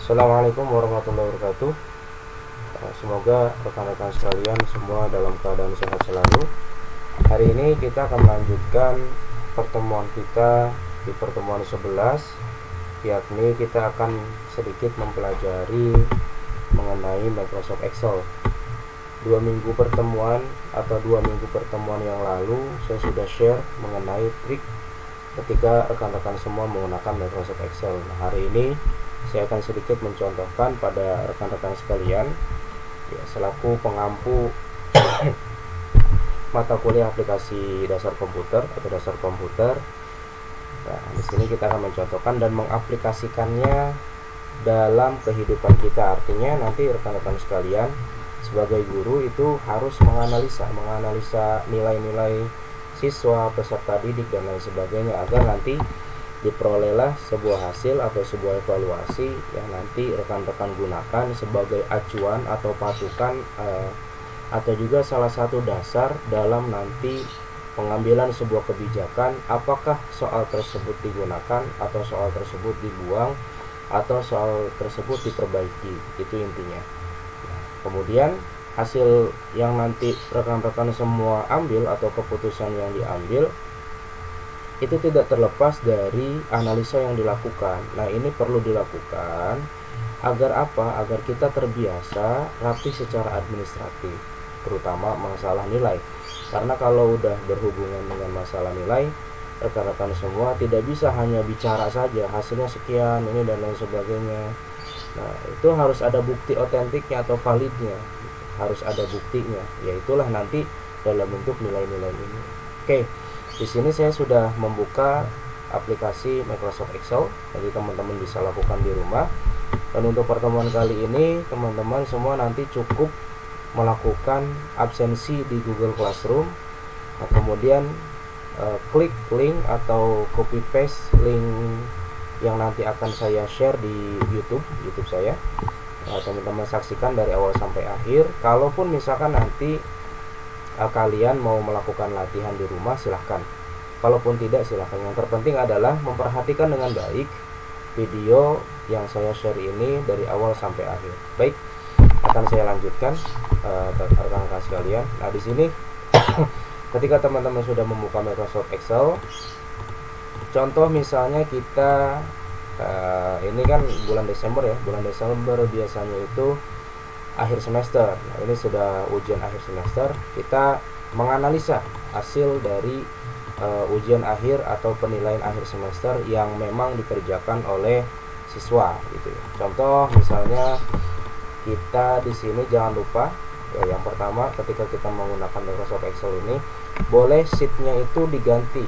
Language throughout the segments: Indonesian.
Assalamualaikum warahmatullahi wabarakatuh. Semoga rekan-rekan sekalian semua dalam keadaan sehat selalu. Hari ini kita akan melanjutkan pertemuan kita di pertemuan 11, yakni kita akan sedikit mempelajari mengenai Microsoft Excel. 2 minggu pertemuan yang lalu saya sudah share mengenai trik ketika rekan-rekan semua menggunakan Microsoft Excel. Nah, hari ini saya akan sedikit mencontohkan pada rekan-rekan sekalian ya, selaku pengampu mata kuliah aplikasi dasar komputer atau dasar komputer. Nah, di sini kita akan mencontohkan dan mengaplikasikannya dalam kehidupan kita. Artinya nanti rekan-rekan sekalian sebagai guru itu harus menganalisa nilai-nilai siswa, peserta didik dan lain sebagainya, agar nanti diperolehlah sebuah hasil atau sebuah evaluasi yang nanti rekan-rekan gunakan sebagai acuan atau patokan atau juga salah satu dasar dalam nanti pengambilan sebuah kebijakan, apakah soal tersebut digunakan atau soal tersebut dibuang atau soal tersebut diperbaiki. Itu intinya. Nah, kemudian hasil yang nanti rekan-rekan semua ambil atau keputusan yang diambil itu tidak terlepas dari analisa yang dilakukan. Nah, ini perlu dilakukan agar apa? Agar kita terbiasa rapi secara administratif, terutama masalah nilai. Karena kalau udah berhubungan dengan masalah nilai, rekan-rekan semua tidak bisa hanya bicara saja hasilnya sekian ini dan lain sebagainya. Nah, itu harus ada bukti otentiknya atau validnya, harus ada buktinya, yaitulah nanti dalam bentuk nilai-nilai ini. Oke. Di sini saya sudah membuka aplikasi Microsoft Excel, jadi teman-teman bisa lakukan di rumah. Dan untuk pertemuan kali ini, teman-teman semua nanti cukup melakukan absensi di Google Classroom. Nah, kemudian klik link atau copy paste link yang nanti akan saya share di YouTube saya. Nah, teman-teman saksikan dari awal sampai akhir. Kalaupun misalkan nanti kalian mau melakukan latihan di rumah, silahkan. Kalaupun tidak, silahkan. Yang terpenting adalah memperhatikan dengan baik video yang saya share ini dari awal sampai akhir. Baik, akan saya lanjutkan rekan-rekan sekalian. Nah, di sini ketika teman-teman sudah membuka Microsoft Excel, contoh misalnya kita ini kan bulan Desember ya. Bulan Desember biasanya itu akhir semester. Nah, ini sudah ujian akhir semester. Kita menganalisa hasil dari ujian akhir atau penilaian akhir semester yang memang dikerjakan oleh siswa gitu ya. Contoh misalnya kita di sini jangan lupa ya, yang pertama ketika kita menggunakan Microsoft Excel ini boleh sheet-nya itu diganti.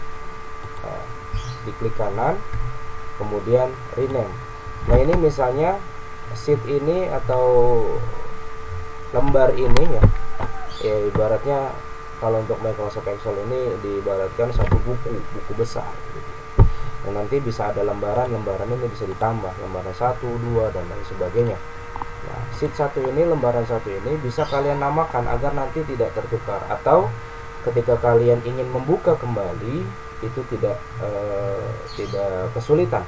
Diklik kanan kemudian rename. Nah, ini misalnya sheet ini atau lembar ini ya ibaratnya kalau untuk Microsoft Excel ini diibaratkan satu buku besar gitu. Dan nanti bisa ada lembaran ini bisa ditambah, lembaran 1, 2 dan lain sebagainya. Nah, sheet 1 ini, lembaran 1 ini bisa kalian namakan agar nanti tidak tertukar, atau ketika kalian ingin membuka kembali itu tidak kesulitan.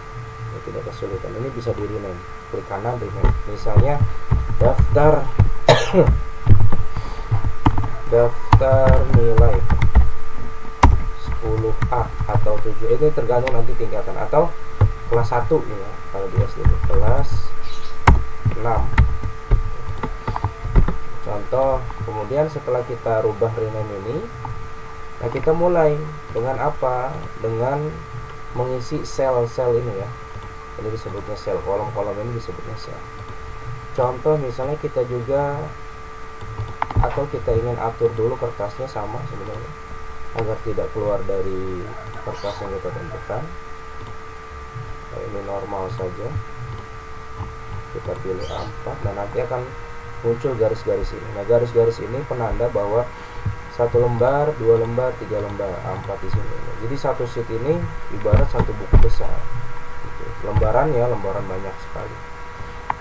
Tidak kesulitan. Ini bisa di rename. Klik kanan rename. Misalnya daftar nilai 10A atau 7, itu tergantung nanti tingkatan, atau kelas 1 ya, kalau di SD kelas 6 contoh. Kemudian setelah kita rubah rename ini, nah kita mulai dengan apa? Dengan mengisi sel-sel ini ya. Ini disebutnya sel, kolom-kolom ini disebutnya sel. Contoh misalnya kita juga atau kita ingin atur dulu kertasnya sama sebenarnya agar tidak keluar dari kertas yang kita tentukan. Nah, ini normal saja. Kita pilih A4 dan nanti akan muncul garis-garis ini. Nah, garis-garis ini penanda bahwa 1 lembar, 2 lembar, 3 lembar, A4 di sini. Jadi satu sheet ini ibarat satu buku besar. Lembarannya lembaran banyak sekali.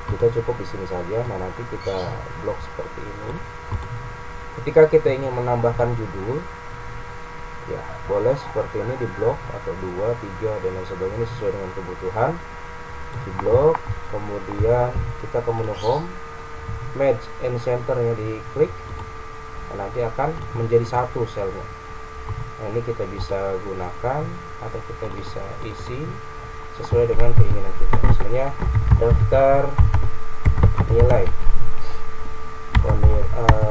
Kita cukup di sini saja. Nah, nanti kita blok seperti ini. Ketika kita ingin menambahkan judul, ya boleh seperti ini di blok atau 2, 3 dan lain sebagainya sesuai dengan kebutuhan. di blok, kemudian kita ke menu home, match and center nya diklik, nah, nanti akan menjadi satu selnya. Nah, ini kita bisa gunakan atau kita bisa isi sesuai dengan keinginan kita. Misalnya daftar nilai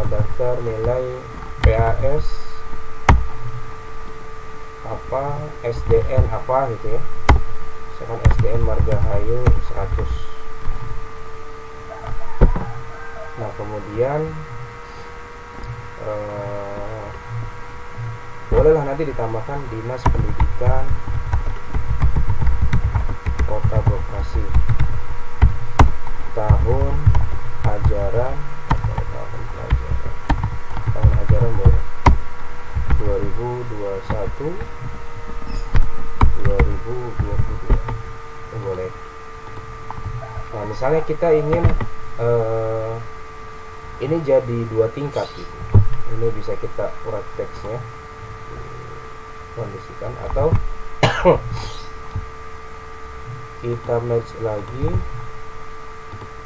daftar nilai PAS apa, SDN apa gitu ya, misalkan SDN Margahayu 100. Nah, kemudian bolehlah nanti ditambahkan Dinas Pendidikan Kota Bekasi, tahun ajaran boleh 2021 2022 boleh. Nah, misalnya kita ingin ini jadi 2 tingkat gitu, ini bisa kita urat teksnya, kondisikan, atau kita match lagi,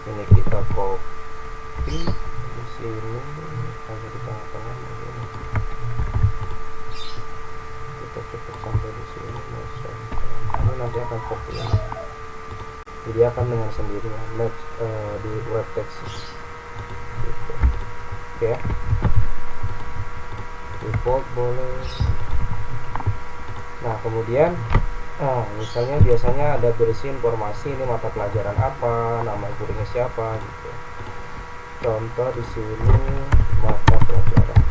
ini kita copy di sini, hanya di tengah-tengah, kita cukup sampai di sini. Ini nanti akan seperti ini, jadi akan dengan sendirinya match di web text gitu. Oke, default boleh. Nah, kemudian misalnya biasanya ada berisi informasi, ini mata pelajaran apa, nama gurunya siapa gitu. Contoh di sini mata pelajaran.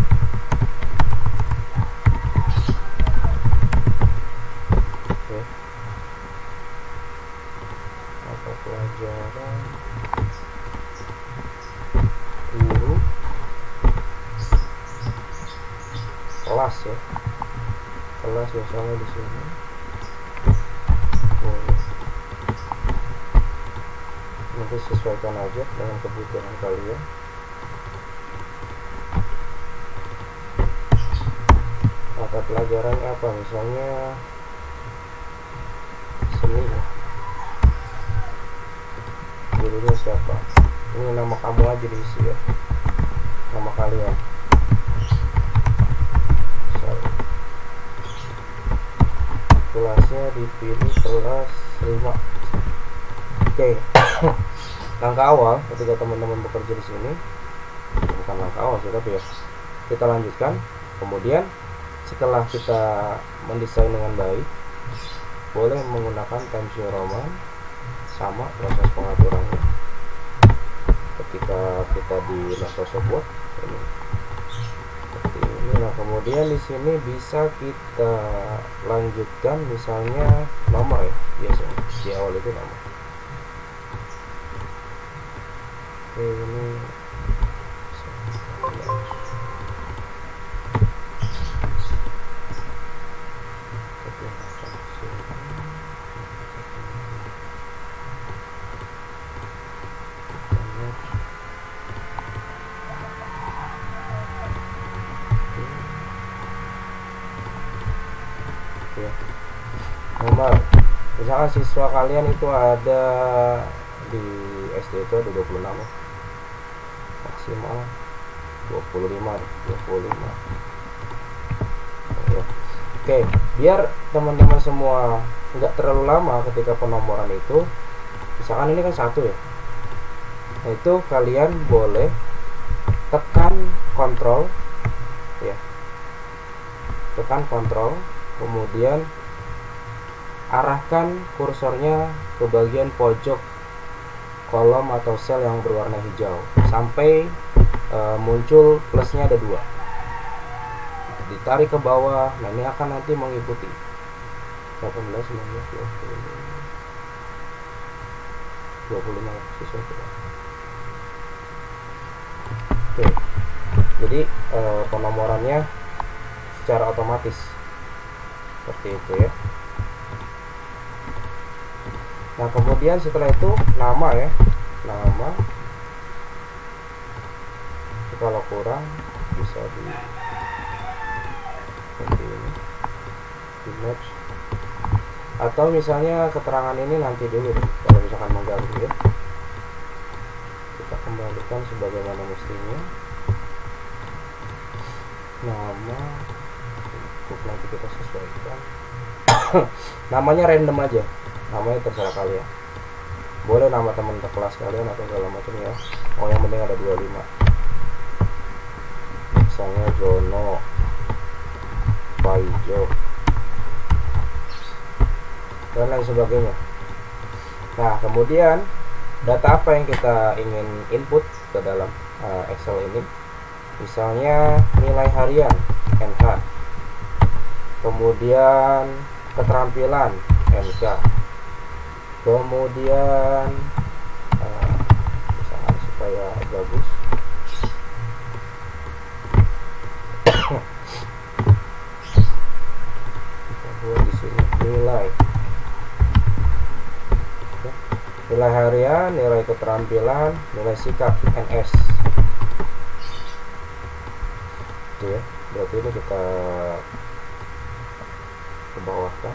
Oke. Mata pelajaran guru kelas ya. Kelas biasanya di sini. Nanti sesuaikan aja dengan kebutuhan kalian. Mata pelajarannya apa, misalnya seni ya. Gurunya siapa, ini nama kamu aja diisi ya, nama kalian. Kelasnya dipilih kelas 5. Oke. Langkah awal ketika teman-teman bekerja di sini, bukan langkah awal sih, tapi ya kita lanjutkan. Kemudian setelah kita mendesain dengan baik, boleh menggunakan Times New Roman, sama proses pengaturannya ketika kita di Microsoft Word ini seperti ini. Nah, kemudian di sini bisa kita lanjutkan, misalnya nomor ya, biasanya di awal itu nomor. Oke, ini nomor. Misalkan siswa kalian itu ada di SD itu ada 26 ya, maksimal 25 ya. Oke, biar teman-teman semua nggak terlalu lama ketika penomoran itu, misalkan ini kan 1 ya, nah itu kalian boleh tekan kontrol ya, tekan kontrol, kemudian arahkan kursornya ke bagian pojok kolom atau sel yang berwarna hijau sampai muncul plusnya ada 2, ditarik ke bawah. Nah, ini akan nanti mengikuti 18, 19, 25 sesuai. Oke, jadi penomorannya secara otomatis seperti itu ya. Nah, kemudian setelah itu nama ya, nama. Kalau kurang bisa di seperti ini, di match. Atau misalnya keterangan ini nanti dulu deh. Kalau misalkan akan mengganggu ya. Kita kembalikan sebagaimana mestinya. Nama nanti kita sesuaikan. Namanya random aja, namanya terserah kalian, boleh nama teman kelas kalian atau segala macam ya. Oh, yang penting ada 25, misalnya Jono, Paijo, dan lain sebagainya. Nah, kemudian data apa yang kita ingin input ke dalam Excel ini? Misalnya nilai harian NH, kemudian keterampilan NK, kemudian misalkan supaya bagus buat di sini nilai harian, nilai keterampilan, nilai sikap NS. Itu ya, berarti ini kita ke bawahkan.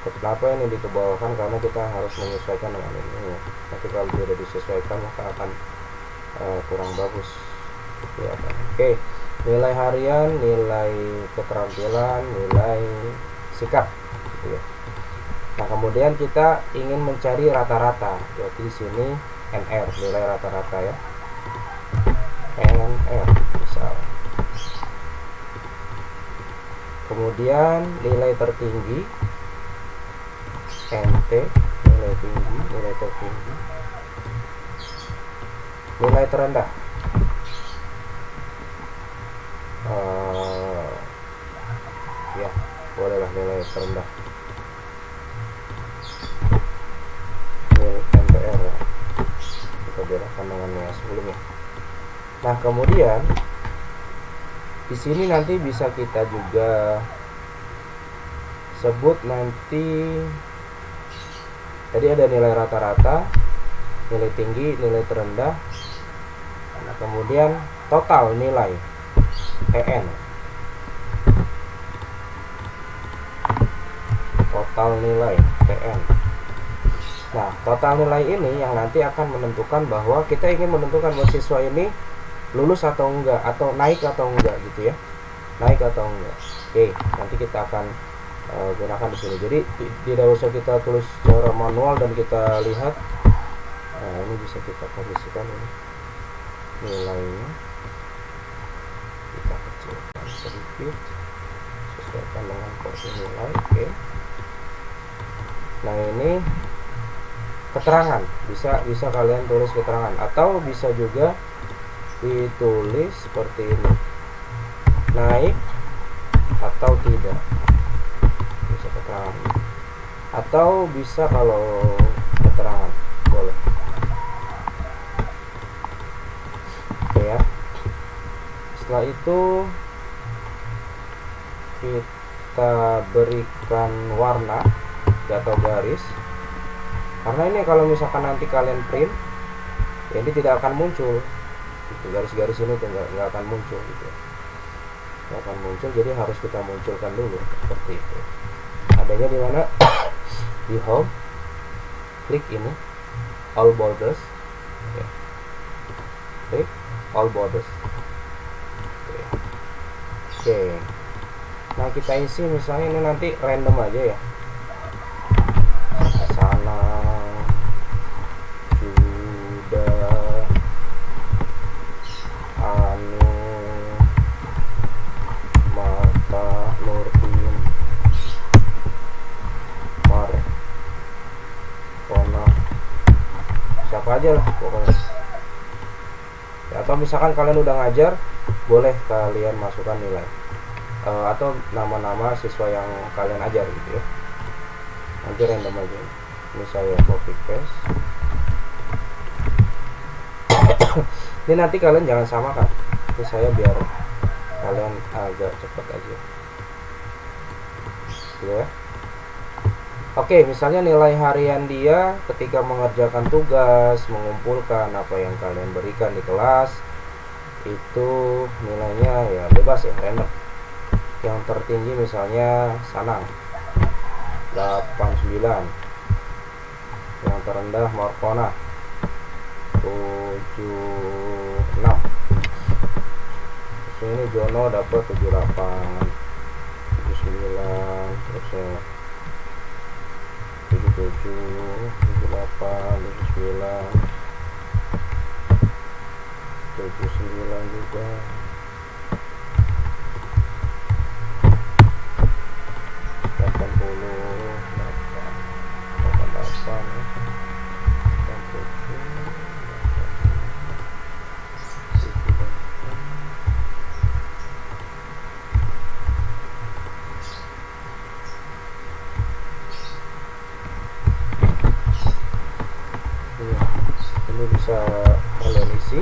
Kenapa ini dikebawahkan? Karena kita harus menyesuaikan dengan ini. Tapi kalau tidak disesuaikan maka akan kurang bagus ya. Oke, nilai harian, nilai keterampilan, nilai sikap gitu ya. Nah, kemudian kita ingin mencari rata-rata. Berarti di sini NR, nilai rata-rata ya. NR misal. Kemudian nilai tertinggi NT, nilai tinggi, nilai tertinggi. Nilai terendah ya, bolehlah nilai terendah. MPR ya, kita bedakan dengan yang sebelumnya. Nah, kemudian di sini nanti bisa kita juga sebut nanti, tadi ada nilai rata-rata, nilai tinggi, nilai terendah. Nah, kemudian total nilai EN, total nilai TN. Nah, total nilai ini yang nanti akan menentukan bahwa kita ingin menentukan bahwa siswa ini lulus atau enggak, atau naik atau enggak gitu ya, naik atau enggak. Oke, nanti kita akan gunakan di sini. Jadi tidak usah kita tulis secara manual dan kita lihat. Nah, ini bisa kita kondisikan ini nilainya, kita kecilkan sedikit sesuaikan dengan porsi nilai. Oke. Nah, ini keterangan, bisa kalian tulis keterangan, atau bisa juga ditulis seperti ini, naik atau tidak, bisa keterangan, atau bisa kalau keterangan boleh. Oke ya. Setelah itu kita berikan warna atau garis, karena ini kalau misalkan nanti kalian print ya, ini tidak akan muncul gitu. Garis-garis ini nggak akan muncul gitu, nggak akan muncul. Jadi harus kita munculkan dulu seperti itu. Adanya di mana? Di home, klik ini all borders ya. Klik all borders. Oke. Nah, kita isi misalnya ini nanti random aja ya, sana sudah anu Marta Nurdin Markona, siapa aja lah pokoknya ya. Atau misalkan kalian udah ngajar, boleh kalian masukkan nilai atau nama-nama siswa yang kalian ajar gitu ya. Nanti random aja. Ini saya copy paste. Ini nanti kalian jangan samakan. Ini saya biar kalian agak cepat aja. Gitu ya. Oke, misalnya nilai harian dia ketika mengerjakan tugas, mengumpulkan apa yang kalian berikan di kelas, itu nilainya ya bebas ya, random. Yang tertinggi misalnya Sanang 89, yang terendah Morkona 76. Terus ini Jono dapat 78, 79, terusnya 77, 78, 79, 79 juga. Ini bisa kalian isi.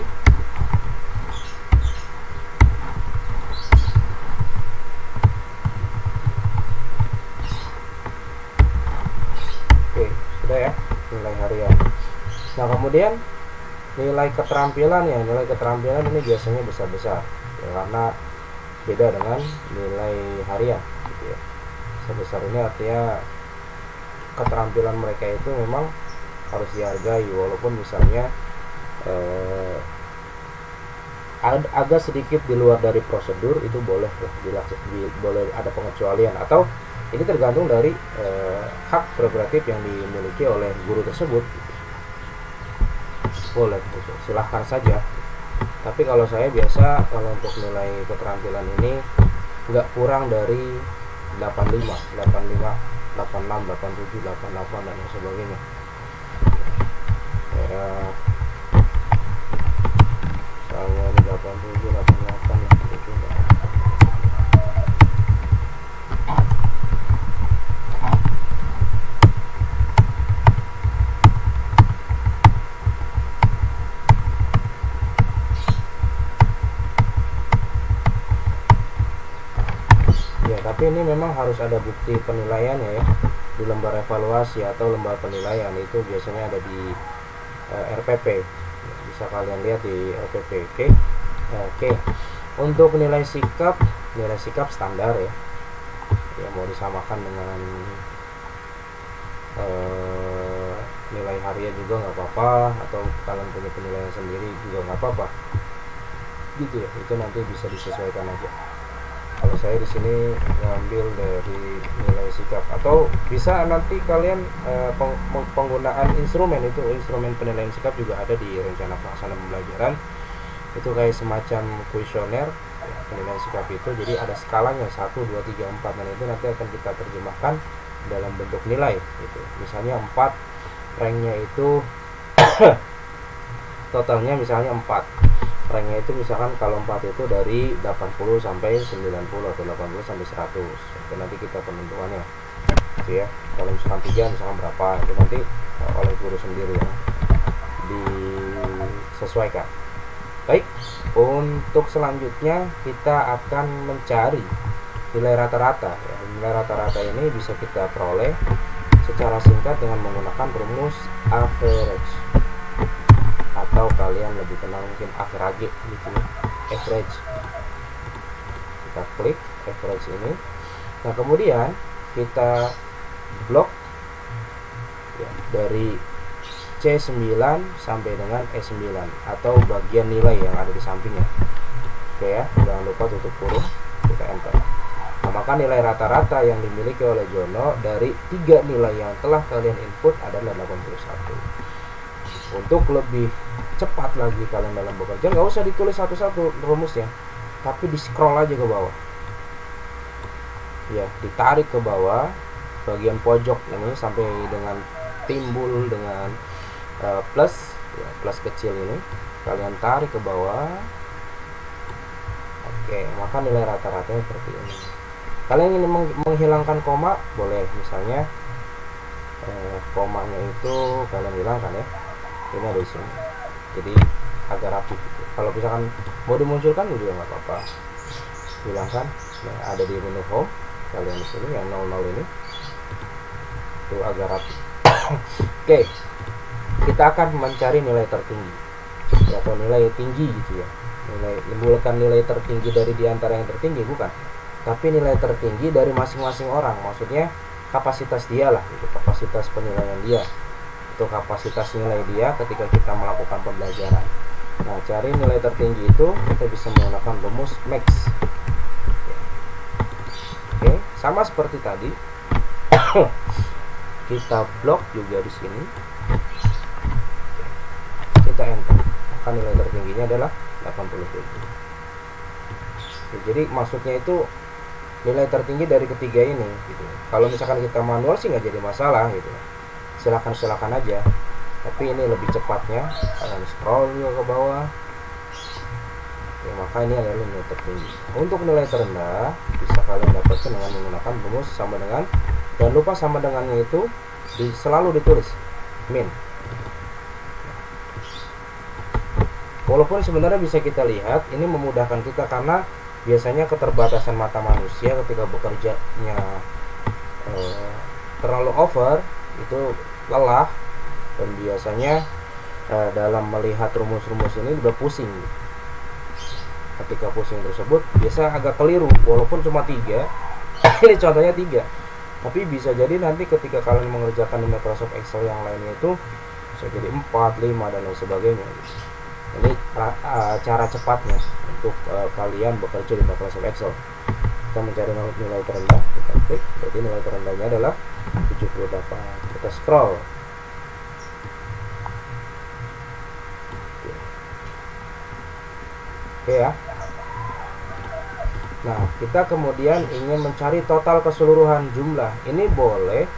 Oke, sudah ya nilai harian. Nah, kemudian nilai keterampilan ya, nilai keterampilan ini biasanya besar-besar ya, karena beda dengan nilai harian gitu ya. Sebesar ini artinya keterampilan mereka itu memang harus dihargai, walaupun misalnya agak sedikit di luar dari prosedur itu boleh boleh ada pengecualian, atau ini tergantung dari hak prerogatif yang dimiliki oleh guru tersebut. Boleh gitu, silahkan saja. Tapi kalau saya biasa kalau untuk nilai keterampilan ini nggak kurang dari 85, 86, 87, 88 dan sebagainya. Ya, misalnya 87, 88 gitu. Ya, tapi ini memang harus ada bukti penilaiannya ya. Di lembar evaluasi atau lembar penilaian itu biasanya ada di RPP, bisa kalian lihat di RPP. Oke. Untuk nilai sikap standar ya, mau disamakan dengan nilai harian juga nggak apa-apa, atau kalian punya penilaian sendiri juga nggak apa-apa gitu ya. Itu nanti bisa disesuaikan aja. Kalau saya di sini ngambil dari nilai sikap, atau bisa nanti kalian penggunaan instrumen penilaian sikap juga ada di rencana pelaksanaan pembelajaran. Itu kayak semacam kuesioner ya, penilaian sikap itu. Jadi ada skalanya 1, 2, 3, 4, dan itu nanti akan kita terjemahkan dalam bentuk nilai gitu. Misalnya 4, ranknya itu totalnya misalnya 4. Ranknya itu misalkan kalau 4 itu dari 80 sampai 90 atau 80 sampai 100. Itu nanti kita penentuannya gitu ya. Kalau misalkan 3 misalkan berapa, itu nanti oleh guru sendiri ya, disesuaikan. Baik, untuk selanjutnya kita akan mencari nilai rata-rata ya. Nilai rata-rata ini bisa kita peroleh secara singkat dengan menggunakan rumus average, atau kalian lebih kenal mungkin average gitu, average. Kita klik average ini. Nah, kemudian kita blok ya, dari C9 sampai dengan E9 atau bagian nilai yang ada di sampingnya. Oke ya, jangan lupa tutup kurung, kita enter. Nah, maka nilai rata-rata yang dimiliki oleh Jono dari 3 nilai yang telah kalian input adalah 81. Untuk lebih cepat lagi kalian dalam bekerja, nggak usah ditulis satu-satu rumusnya, tapi di scroll aja ke bawah ya, ditarik ke bawah bagian pojok ini sampai dengan timbul dengan plus ya, plus kecil ini kalian tarik ke bawah. Oke, maka nilai rata-ratanya seperti ini. Kalian ingin menghilangkan koma, boleh, misalnya komanya itu kalian hilangkan ya, ini ada di sini, jadi agak rapi gitu. Kalau misalkan mau dimunculkan juga nggak apa-apa, hilangkan. Nah, ada di menu home kalian di sini yang 00 ini itu agak rapi. Oke, kita akan mencari nilai tertinggi. ya, atau nilai tinggi gitu ya, bukan nilai tertinggi dari diantara yang tertinggi, bukan, tapi nilai tertinggi dari masing-masing orang, maksudnya kapasitas dia lah gitu, kapasitas penilaian dia atau kapasitas nilai dia ketika kita melakukan pembelajaran. Nah, cari nilai tertinggi itu kita bisa menggunakan rumus max. Oke, sama seperti tadi. Kita blok juga di sini. Kita enter. Maka nilai tertingginya adalah 87. Oke, jadi maksudnya itu nilai tertinggi dari ketiga ini gitu. Kalau misalkan kita manual sih nggak jadi masalah gitu. Silakan aja. Tapi ini lebih cepatnya, kalian scroll juga ke bawah. Ya, maka ini adalah nilai tertinggi. Untuk nilai terendah bisa kalian dapatkan dengan menggunakan rumus sama dengan, jangan lupa sama dengannya itu selalu ditulis min. Walaupun sebenarnya bisa kita lihat ini memudahkan kita karena biasanya keterbatasan mata manusia ketika bekerjanya terlalu over itu lelah, dan biasanya dalam melihat rumus-rumus ini udah pusing. Ketika pusing tersebut biasa agak keliru, walaupun cuma 3 ini contohnya 3, tapi bisa jadi nanti ketika kalian mengerjakan di Microsoft Excel yang lainnya itu bisa jadi 4, 5 dan lain sebagainya. Ini cara cepatnya untuk kalian bekerja di Microsoft Excel. Kita mencari nilai terendah, kita klik, berarti nilai terendahnya adalah 78. Kita scroll. Oke ya. Nah, kita kemudian ingin mencari total keseluruhan jumlah. Ini boleh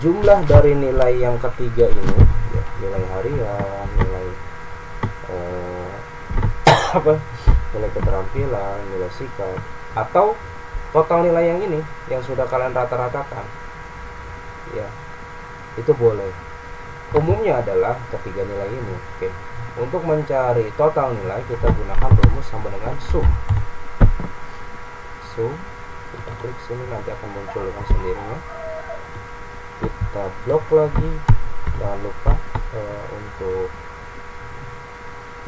jumlah dari nilai yang ketiga ini, ya, nilai harian, nilai nilai keterampilan, nilai sikap, atau total nilai yang ini yang sudah kalian rata-ratakan. Ya, itu boleh. Umumnya adalah ketiga nilai ini. Oke. Untuk mencari total nilai kita gunakan rumus sama dengan sum. Sum, kita klik sini nanti akan muncul dengan sendirinya. Kita blok lagi, jangan lupa untuk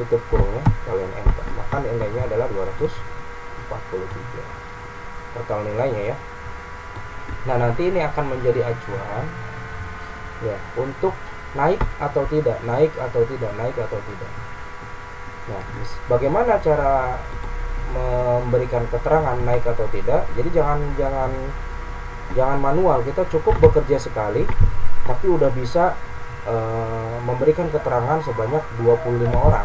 tutup kurungnya, kalian enter. Maka nilainya adalah 243 total nilainya ya. Nah, nanti ini akan menjadi acuan ya untuk naik atau tidak, naik atau tidak, naik atau tidak. Nah, bagaimana cara memberikan keterangan naik atau tidak? Jadi jangan manual, kita cukup bekerja sekali tapi udah bisa memberikan keterangan sebanyak 25 orang.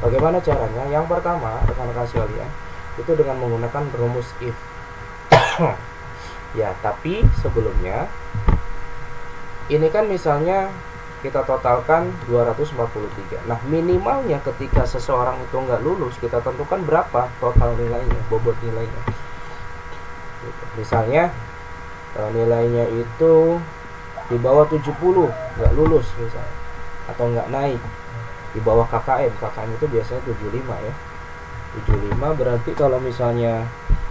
Bagaimana caranya? Yang pertama, rekan-rekan sekalian, itu dengan menggunakan rumus if. Ya, tapi sebelumnya ini kan misalnya kita totalkan 243. Nah, minimalnya ketika seseorang itu nggak lulus, kita tentukan berapa total nilainya, bobot nilainya. Misalnya nilainya itu di bawah 70, nggak lulus misalnya, atau nggak naik. Di bawah KKM itu biasanya 75 ya. 75 berarti kalau misalnya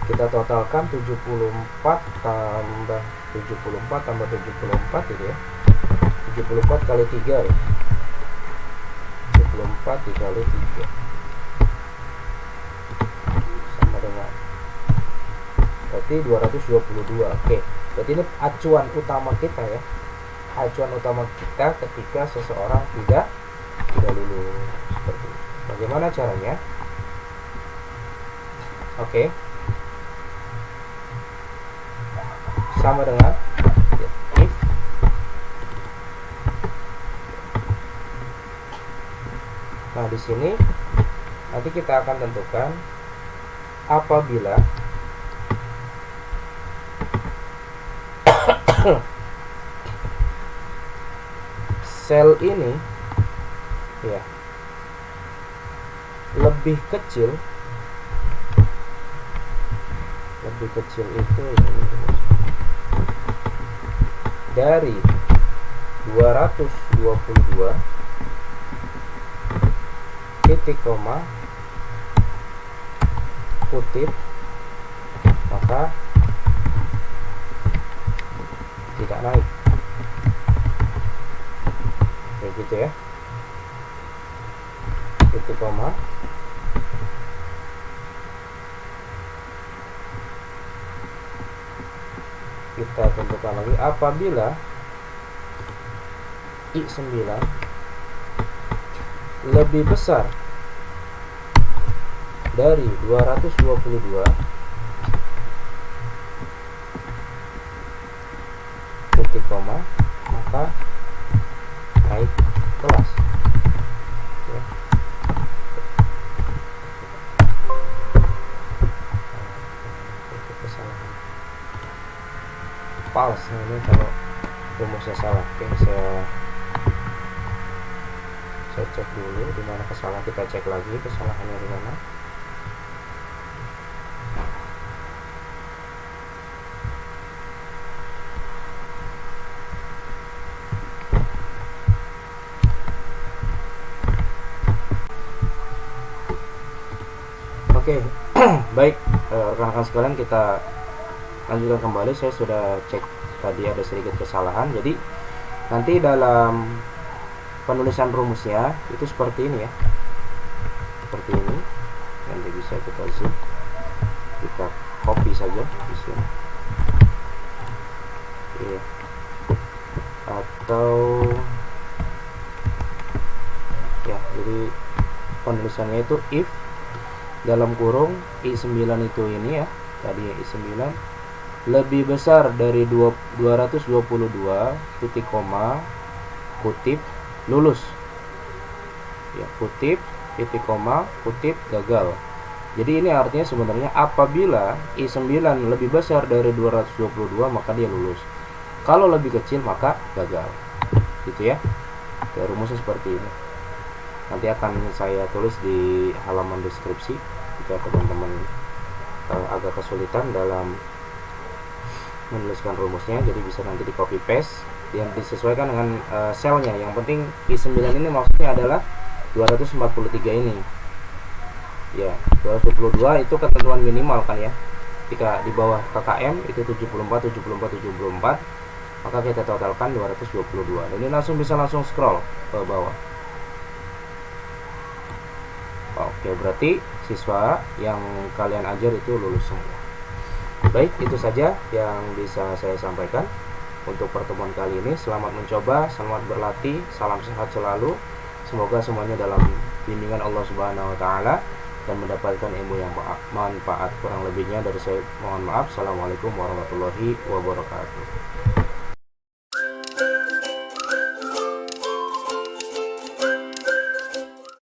kita totalkan 74 tambah 74 tambah 74 gitu ya. 74 kali 3 ya. 74 dikali 3 sama dengan berarti 222. Oke, berarti ini acuan utama kita ya. Acuan utama kita ketika seseorang tidak lulus seperti itu. Bagaimana caranya? Oke. Sama dengan if nah, di sini nanti kita akan tentukan apabila sel ini ya lebih kecil itu dari 222 titik koma kutip, maka tidak naik. Kayak gitu ya. titik koma. Kita tentukan lagi apabila I9 lebih besar dari 222 titik koma, maka naik kelas ya. Kesalahan false. Nah, ini kalau rumusnya salah. Oke, saya cek dulu di mana kesalahan, kita cek lagi kesalahannya di mana. Oke, baik rekan-rekan sekalian, kita lanjutkan kembali. Saya sudah cek tadi ada sedikit kesalahan. Jadi nanti dalam penulisan rumusnya itu seperti ini ya, seperti ini. Nanti bisa kita zoom, kita copy saja di sini ya. Atau ya, jadi penulisannya itu if dalam kurung I9 itu ini ya, tadi I9 lebih besar dari 222 titik koma kutip lulus ya, kutip titik koma kutip gagal. Jadi ini artinya sebenarnya apabila I9 lebih besar dari 222 maka dia lulus, kalau lebih kecil maka gagal, gitu ya. Oke, rumusnya seperti ini. Nanti akan saya tulis di halaman deskripsi jika teman-teman agak kesulitan dalam menuliskan rumusnya. Jadi bisa nanti di copy paste yang disesuaikan dengan selnya. Yang penting I9 ini maksudnya adalah 243 ini ya. 222 itu ketentuan minimal kan ya. Jika di bawah KKM itu 74, 74, 74, maka kita totalkan 222. Dan ini bisa langsung scroll ke bawah. Oke, berarti siswa yang kalian ajar itu lulus semua. Baik, itu saja yang bisa saya sampaikan untuk pertemuan kali ini. Selamat mencoba, selamat berlatih, salam sehat selalu. Semoga semuanya dalam bimbingan Allah Subhanahu wa taala dan mendapatkan ilmu yang manfaat. Kurang lebihnya dari saya mohon maaf. Assalamualaikum warahmatullahi wabarakatuh.